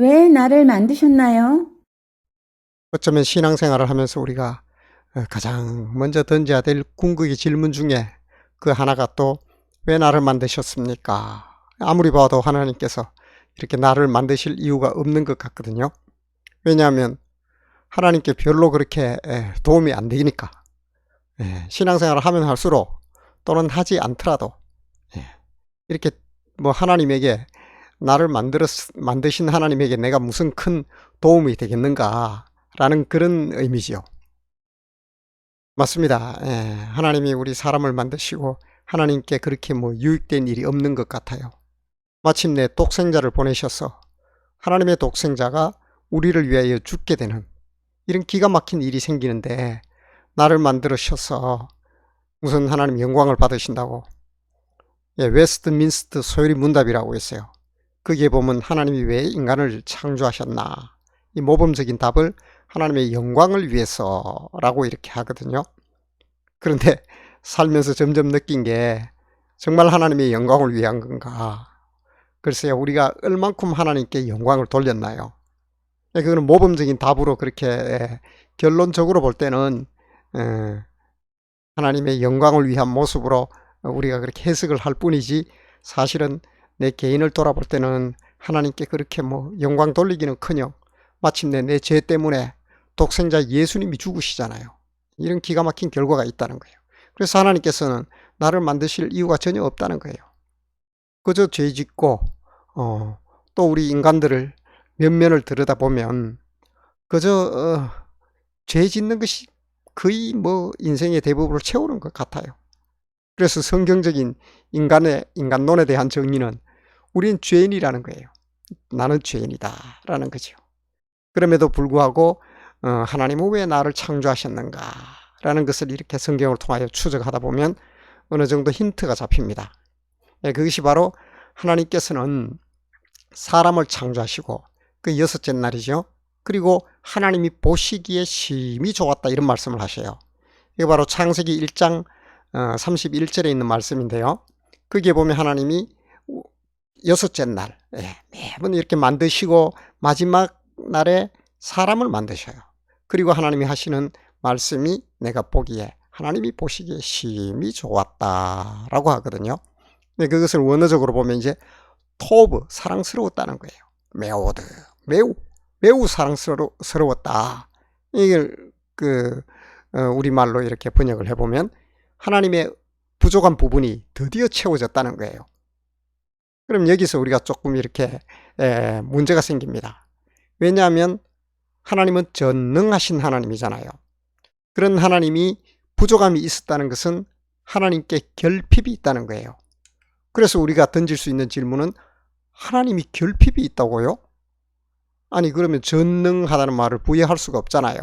왜 나를 만드셨나요? 어쩌면 신앙생활을 하면서 우리가 가장 먼저 던져야 될 궁극의 질문 중에 그 하나가 또 왜 나를 만드셨습니까? 아무리 봐도 하나님께서 이렇게 나를 만드실 이유가 없는 것 같거든요. 왜냐하면 하나님께 별로 그렇게 도움이 안 되니까. 신앙생활을 하면 할수록 또는 하지 않더라도 예, 이렇게 뭐 하나님에게 나를 만드신 하나님에게 내가 무슨 큰 도움이 되겠는가라는 그런 의미지요. 맞습니다. 하나님이 우리 사람을 만드시고 하나님께 그렇게 뭐 유익된 일이 없는 것 같아요. 마침내 독생자를 보내셔서 하나님의 독생자가 우리를 위하여 죽게 되는 이런 기가 막힌 일이 생기는데 나를 만들으셔서 무슨 하나님 영광을 받으신다고 웨스트민스터 소요리 문답이라고 있어요. 거기에 보면 하나님이 왜 인간을 창조하셨나 이 모범적인 답을 하나님의 영광을 위해서라고 이렇게 하거든요. 그런데 살면서 점점 느낀 게 정말 하나님의 영광을 위한 건가? 글쎄요, 우리가 얼만큼 하나님께 영광을 돌렸나요? 그거는 모범적인 답으로 그렇게 결론적으로 볼 때는 하나님의 영광을 위한 모습으로 우리가 그렇게 해석을 할 뿐이지 사실은 내 개인을 돌아볼 때는 하나님께 그렇게 뭐 영광 돌리기는커녕 마침내 내 죄 때문에 독생자 예수님이 죽으시잖아요. 이런 기가 막힌 결과가 있다는 거예요. 그래서 하나님께서는 나를 만드실 이유가 전혀 없다는 거예요. 그저 죄 짓고 또 우리 인간들을 면면을 들여다보면 그저 죄 짓는 것이 거의 뭐 인생의 대부분을 채우는 것 같아요. 그래서 성경적인 인간론에 대한 정의는 우린 죄인이라는 거예요. 나는 죄인이다 라는 거죠. 그럼에도 불구하고 하나님은 왜 나를 창조하셨는가 라는 것을 이렇게 성경을 통하여 추적하다 보면 어느 정도 힌트가 잡힙니다. 그것이 바로 하나님께서는 사람을 창조하시고 그 여섯째 날이죠. 그리고 하나님이 보시기에 심히 좋았다 이런 말씀을 하셔요. 이게 바로 창세기 1장 31절에 있는 말씀인데요. 거기에 보면 하나님이 여섯째 날 매번 이렇게 만드시고 마지막 날에 사람을 만드셔요. 그리고 하나님이 하시는 말씀이 내가 보기에 하나님이 보시기에 심히 좋았다라고 하거든요. 근데 그것을 원어적으로 보면 이제 토브 사랑스러웠다는 거예요. 매우드 매우 사랑스러웠다. 이걸 우리말로 이렇게 번역을 해보면 하나님의 부족한 부분이 드디어 채워졌다는 거예요. 그럼 여기서 우리가 조금 이렇게 문제가 생깁니다. 왜냐하면 하나님은 전능하신 하나님이잖아요. 그런 하나님이 부족함이 있었다는 것은 하나님께 결핍이 있다는 거예요. 그래서 우리가 던질 수 있는 질문은 하나님이 결핍이 있다고요? 아니 그러면 전능하다는 말을 부여할 수가 없잖아요.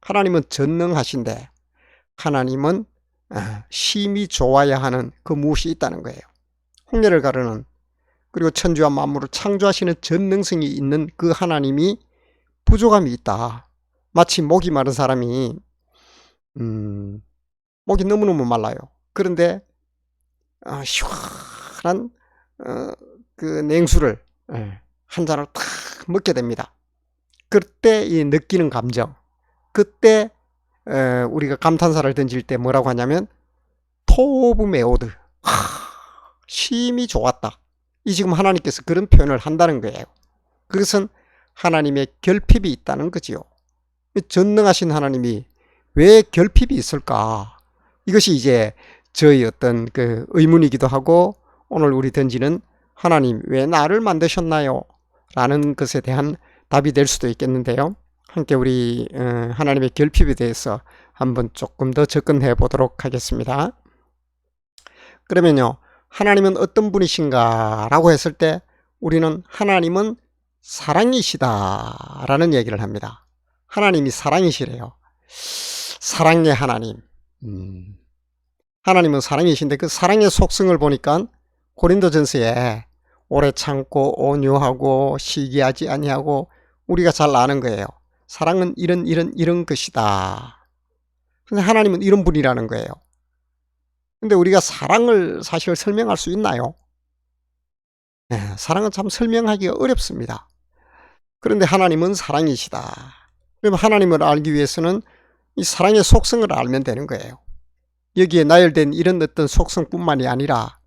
하나님은 전능하신데 하나님은 심히 좋아야 하는 그 무엇이 있다는 거예요. 홍해를 가르는 그리고 천지와 만물을 창조하시는 전능성이 있는 그 하나님이 부족함이 있다. 마치 목이 마른 사람이 목이 너무너무 말라요. 그런데 시원한 그 냉수를 한 잔을 탁 먹게 됩니다. 그때 이 느끼는 감정, 그때 우리가 감탄사를 던질 때 뭐라고 하냐면 토브 메오드, 심히 좋았다. 이 지금 하나님께서 그런 표현을 한다는 거예요. 그것은 하나님의 결핍이 있다는 거지요. 전능하신 하나님이 왜 결핍이 있을까? 이것이 이제 저희 어떤 그 의문이기도 하고 오늘 우리 던지는 하나님 왜 나를 만드셨나요? 라는 것에 대한 답이 될 수도 있겠는데요. 함께 우리 하나님의 결핍에 대해서 한번 조금 더 접근해 보도록 하겠습니다. 그러면요. 하나님은 어떤 분이신가 라고 했을 때 우리는 하나님은 사랑이시다 라는 얘기를 합니다. 하나님이 사랑이시래요. 사랑의 하나님. 하나님은 사랑이신데 그 사랑의 속성을 보니까 고린도전서에 오래 참고 온유하고 시기하지 아니하고 우리가 잘 아는 거예요. 사랑은 이런 것이다. 근데 하나님은 이런 분이라는 거예요. 근데 우리가 사랑을 사실 설명할 수 있나요? 사랑은 참 설명하기가 어렵습니다. 그런데 하나님은 사랑이시다. 그럼 하나님을 알기 위해서는 이 사랑의 속성을 알면 되는 거예요. 여기에 나열된 이런 어떤 속성뿐만이 아니라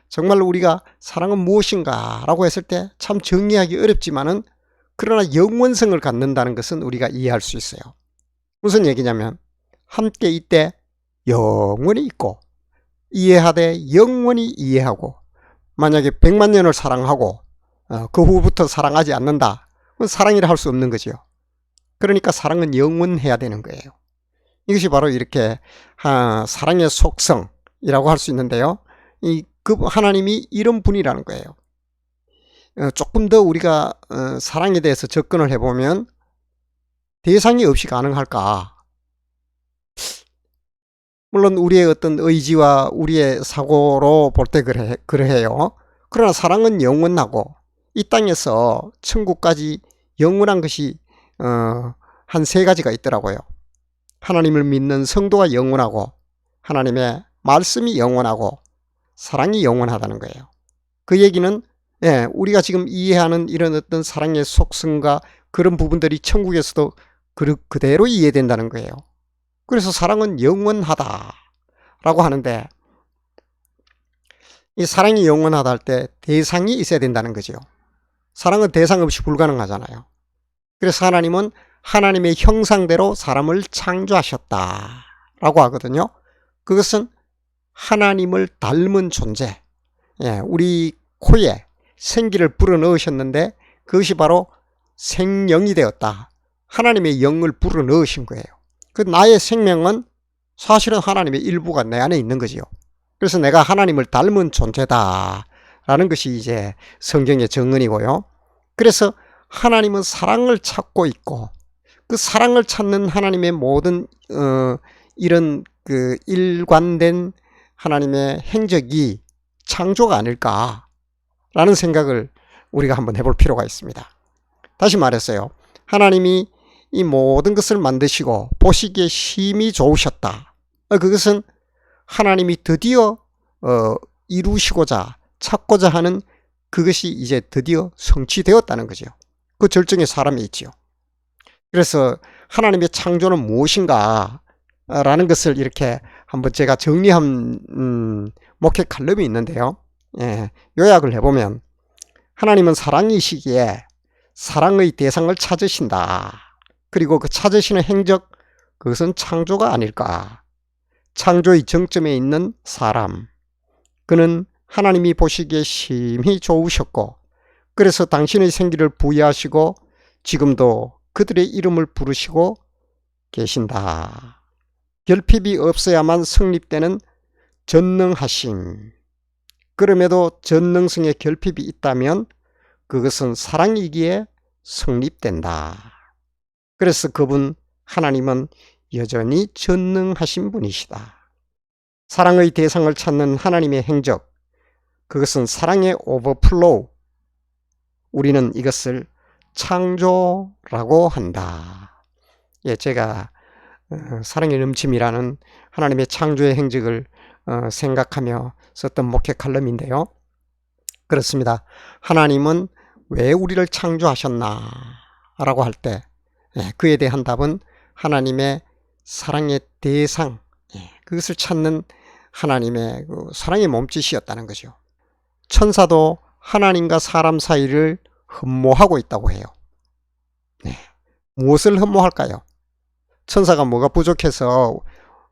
정말 우리가 사랑은 무엇인가 라고 했을 때 참 정의하기 어렵지만은 그러나 영원성을 갖는다는 것은 우리가 이해할 수 있어요. 무슨 얘기냐면 함께 있되 영원히 있고 이해하되 영원히 이해하고 만약에 100만 년을 사랑하고 그 후부터 사랑하지 않는다. 그건 사랑이라 할 수 없는 거죠. 그러니까 사랑은 영원해야 되는 거예요. 이것이 바로 이렇게 사랑의 속성이라고 할 수 있는데요. 그 하나님이 이런 분이라는 거예요. 조금 더 우리가 사랑에 대해서 접근을 해보면 대상이 없이 가능할까? 물론 우리의 어떤 의지와 우리의 사고로 볼 때 그래요. 그러나 사랑은 영원하고 이 땅에서 천국까지 영원한 것이 한 3가지가 있더라고요. 하나님을 믿는 성도가 영원하고 하나님의 말씀이 영원하고 사랑이 영원하다는 거예요. 그 얘기는 우리가 지금 이해하는 이런 어떤 사랑의 속성과 그런 부분들이 천국에서도 그대로 이해된다는 거예요. 그래서 사랑은 영원하다라고 하는데 이 사랑이 영원하다 할 때 대상이 있어야 된다는 거죠. 사랑은 대상 없이 불가능하잖아요. 그래서 하나님은 하나님의 형상대로 사람을 창조하셨다라고 하거든요. 그것은 하나님을 닮은 존재, 우리 코에 생기를 불어넣으셨는데 그것이 바로 생명이 되었다. 하나님의 영을 불어넣으신 거예요. 그 나의 생명은 사실은 하나님의 일부가 내 안에 있는 거지요. 그래서 내가 하나님을 닮은 존재다라는 것이 이제 성경의 정언이고요. 그래서 하나님은 사랑을 찾고 있고 그 사랑을 찾는 하나님의 모든 이런 그 일관된 하나님의 행적이 창조가 아닐까라는 생각을 우리가 한번 해볼 필요가 있습니다. 다시 말했어요. 하나님이 이 모든 것을 만드시고 보시기에 심히 좋으셨다. 그것은 하나님이 드디어 이루시고자 찾고자 하는 그것이 이제 드디어 성취되었다는 거죠. 그 절정에 사람이 있지요. 그래서 하나님의 창조는 무엇인가 라는 것을 이렇게 한번 제가 정리한 목회 칼럼이 있는데요. 요약을 해보면 하나님은 사랑이시기에 사랑의 대상을 찾으신다. 그리고 그 찾으시는 행적, 그것은 창조가 아닐까. 창조의 정점에 있는 사람, 그는 하나님이 보시기에 심히 좋으셨고 그래서 당신의 생기를 부여하시고 지금도 그들의 이름을 부르시고 계신다. 결핍이 없어야만 성립되는 전능하심. 그럼에도 전능성에 결핍이 있다면 그것은 사랑이기에 성립된다. 그래서 그분 하나님은 여전히 전능하신 분이시다. 사랑의 대상을 찾는 하나님의 행적, 그것은 사랑의 오버플로우. 우리는 이것을 창조라고 한다. 제가 사랑의 넘침이라는 하나님의 창조의 행적을 생각하며 썼던 목회 칼럼인데요. 그렇습니다. 하나님은 왜 우리를 창조하셨나 라고 할 때 그에 대한 답은 하나님의 사랑의 대상, 그것을 찾는 하나님의 그 사랑의 몸짓이었다는 거죠. 천사도 하나님과 사람 사이를 흠모하고 있다고 해요. 무엇을 흠모할까요? 천사가 뭐가 부족해서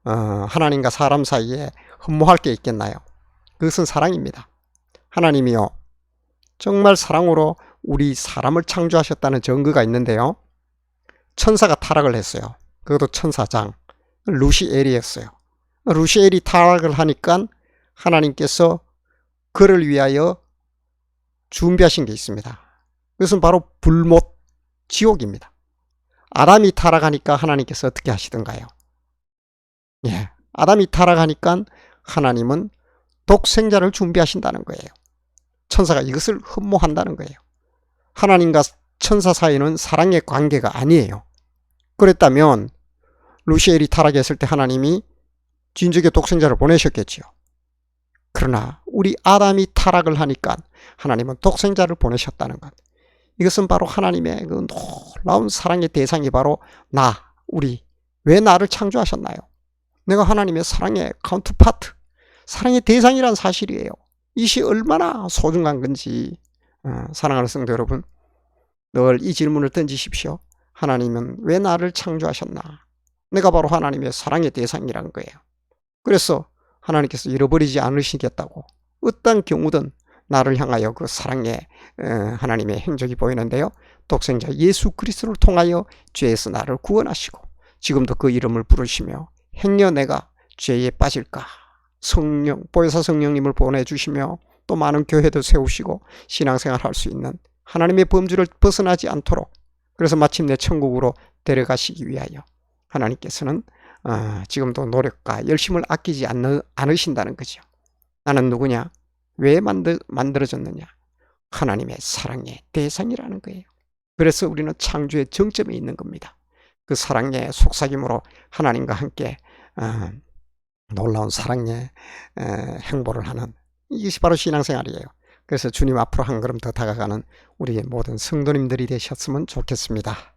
하나님과 사람 사이에 흠모할 게 있겠나요? 그것은 사랑입니다. 하나님이요, 정말 사랑으로 우리 사람을 창조하셨다는 증거가 있는데요. 천사가 타락을 했어요. 그것도 천사장 루시엘이었어요. 루시엘이 타락을 하니까 하나님께서 그를 위하여 준비하신 게 있습니다. 그것은 바로 불못 지옥입니다. 아담이 타락하니까 하나님께서 어떻게 하시던가요? 아담이 타락하니까 하나님은 독생자를 준비하신다는 거예요. 천사가 이것을 흠모한다는 거예요. 하나님과 천사 사이는 사랑의 관계가 아니에요. 그랬다면 루시엘이 타락했을 때 하나님이 진즉에 독생자를 보내셨겠지요. 그러나 우리 아담이 타락을 하니까 하나님은 독생자를 보내셨다는 것. 이것은 바로 하나님의 그 놀라운 사랑의 대상이 바로 우리. 왜 나를 창조하셨나요? 내가 하나님의 사랑의 카운터파트, 사랑의 대상이란 사실이에요. 이것이 얼마나 소중한 건지 사랑하는 성도 여러분, 늘 이 질문을 던지십시오. 하나님은 왜 나를 창조하셨나? 내가 바로 하나님의 사랑의 대상이란 거예요. 그래서 하나님께서 잃어버리지 않으시겠다고 어떤 경우든 나를 향하여 그 사랑의 하나님의 행적이 보이는데요. 독생자 예수 그리스도를 통하여 죄에서 나를 구원하시고 지금도 그 이름을 부르시며 행여 내가 죄에 빠질까 성령, 보혜사 성령님을 보내주시며 또 많은 교회도 세우시고 신앙생활 할 수 있는 하나님의 범주를 벗어나지 않도록, 그래서 마침내 천국으로 데려가시기 위하여 하나님께서는 지금도 노력과 열심을 아끼지 않으신다는 거죠. 나는 누구냐? 왜 만들어졌느냐? 하나님의 사랑의 대상이라는 거예요. 그래서 우리는 창조의 정점에 있는 겁니다. 그 사랑의 속삭임으로 하나님과 함께 놀라운 사랑의 행보를 하는, 이것이 바로 신앙생활이에요. 그래서 주님 앞으로 한 걸음 더 다가가는 우리의 모든 성도님들이 되셨으면 좋겠습니다.